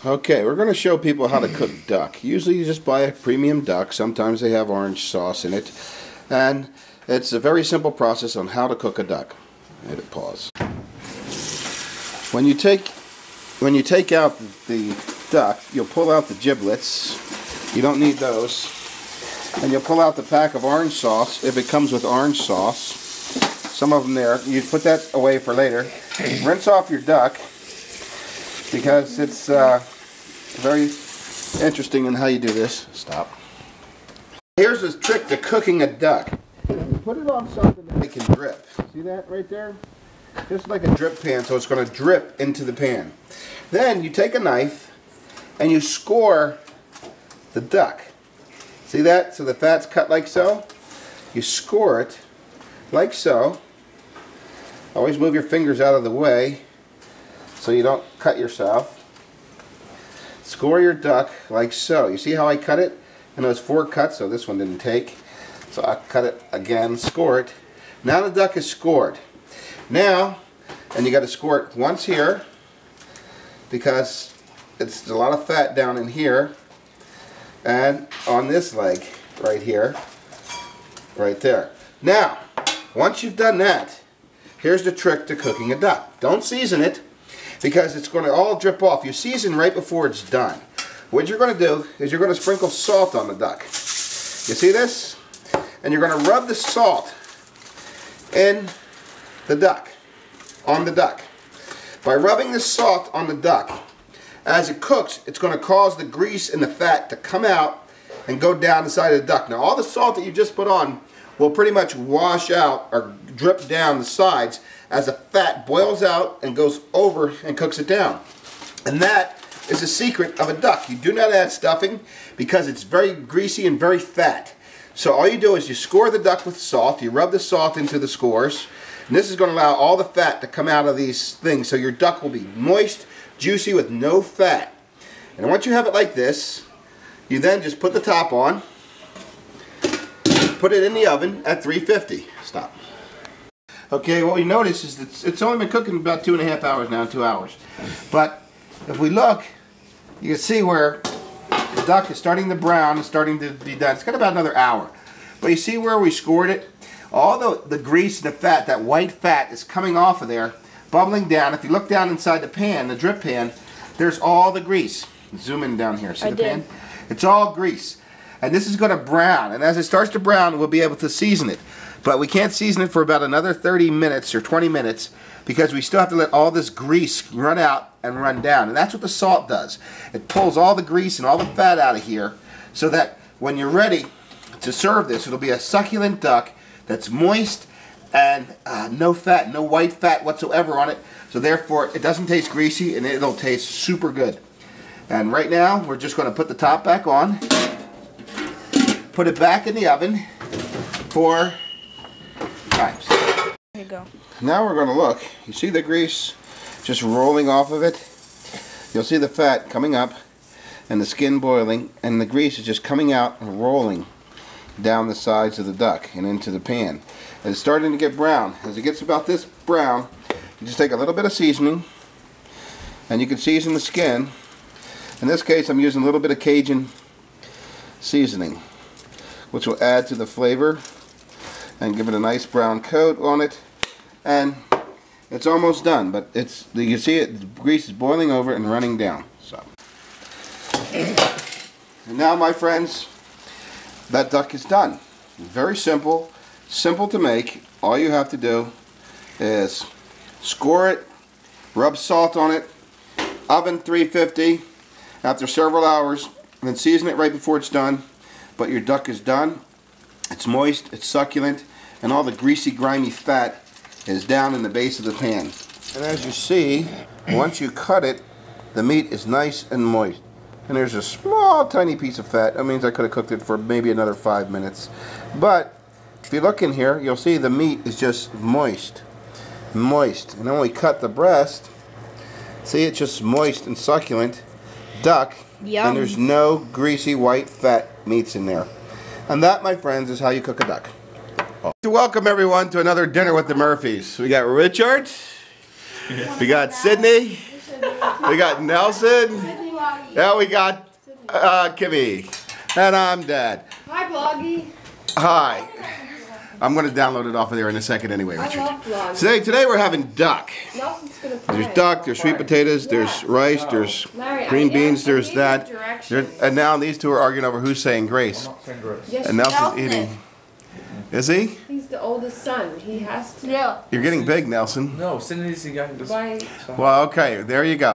Okay, we're going to show people how to cook duck. Usually you just buy a premium duck. Sometimes they have orange sauce in it. And it's a very simple process on how to cook a duck. Hit it, pause. When you take out the duck, you'll pull out the giblets. You don't need those. And you'll pull out the pack of orange sauce if it comes with orange sauce. Some of them there. You put that away for later. Rinse off your duck, because it's very interesting in how you do this. Stop. Here's the trick to cooking a duck. You put it on something that it can drip. See that right there? Just like a drip pan, so it's going to drip into the pan. Then you take a knife and you score the duck. See that? So the fat's cut like so. You score it like so. Always move your fingers out of the way so you don't cut yourself. Score your duck like so. You see how I cut it? And it was 4 cuts, so this one didn't take. So I cut it again, score it. Now the duck is scored. Now, and you got to score it once here, because it's a lot of fat down in here, and on this leg right here, right there. Now, once you've done that, here's the trick to cooking a duck. Don't season it, because it's going to all drip off. You season right before it's done. What you're going to do is you're going to sprinkle salt on the duck. You see this? And you're going to rub the salt in the duck, on the duck. By rubbing the salt on the duck, as it cooks, it's going to cause the grease and the fat to come out and go down the side of the duck. Now, all the salt that you just put on will pretty much wash out or drip down the sides as the fat boils out and goes over and cooks it down. And that is the secret of a duck. You do not add stuffing because it's very greasy and very fat. So all you do is you score the duck with salt. You rub the salt into the scores. And this is going to allow all the fat to come out of these things. So your duck will be moist, juicy, with no fat. And once you have it like this, you then just put the top on. Put it in the oven at 350. Stop. Okay, what we notice is that it's only been cooking about 2.5 hours now, 2 hours. But if we look, you can see where the duck is starting to brown and starting to be done. It's got about another hour. But you see where we scored it? All the grease and the fat, that white fat, is coming off of there, bubbling down. If you look down inside the pan, the drip pan, there's all the grease. Zoom in down here. See the pan? It's all grease. And this is going to brown. And as it starts to brown, we'll be able to season it. But we can't season it for about another 30 minutes or 20 minutes because we still have to let all this grease run out and run down. And that's what the salt does. It pulls all the grease and all the fat out of here so that when you're ready to serve this, it'll be a succulent duck that's moist and no fat, no white fat whatsoever on it. So therefore, it doesn't taste greasy and it'll taste super good. And right now, we're just going to put the top back on, put it back in the oven for times. There you go. Now we're going to look. You see the grease just rolling off of it? You'll see the fat coming up and the skin boiling, and the grease is just coming out and rolling down the sides of the duck and into the pan. And it's starting to get brown. As it gets about this brown, you just take a little bit of seasoning and you can season the skin. In this case, I'm using a little bit of Cajun seasoning, which will add to the flavor and give it a nice brown coat on it. And it's almost done, but you can see it, the grease is boiling over and running down. So, and now, my friends, that duck is done. Very simple, simple to make. All you have to do is score it, rub salt on it, oven 350 after several hours, and then season it right before it's done. But your duck is done. It's moist, it's succulent, and all the greasy, grimy fat is down in the base of the pan. And as you see, once you cut it, the meat is nice and moist. And there's a small, tiny piece of fat. That means I could have cooked it for maybe another 5 minutes. But if you look in here, you'll see the meat is just moist. Moist. And then when we cut the breast, see, it's just moist and succulent duck. Yum. And there's no greasy, white, fat meats in there. And that, my friends, is how you cook a duck. To welcome everyone to another Dinner with the Murphys. We got Richard, we got Sydney, we got Nelson, Bloggy. Now we got Kimmy. And I'm Dad. Hi, Bloggy. Hi. I'm going to download it off of there in a second anyway, Richard. I love Bloggy. Today we're having duck. Nelson's gonna play. There's duck, there's sweet potatoes, there's rice, there's Larry, green I beans, gave there's you that. directions. And now these two are arguing over who's saying grace. Yes, And Nelson's Nelson eating. Is he? he's the oldest son. He has to. Yeah. You're getting big, Nelson. No, Cindy's the guy who does. Why? Well, okay, there you go.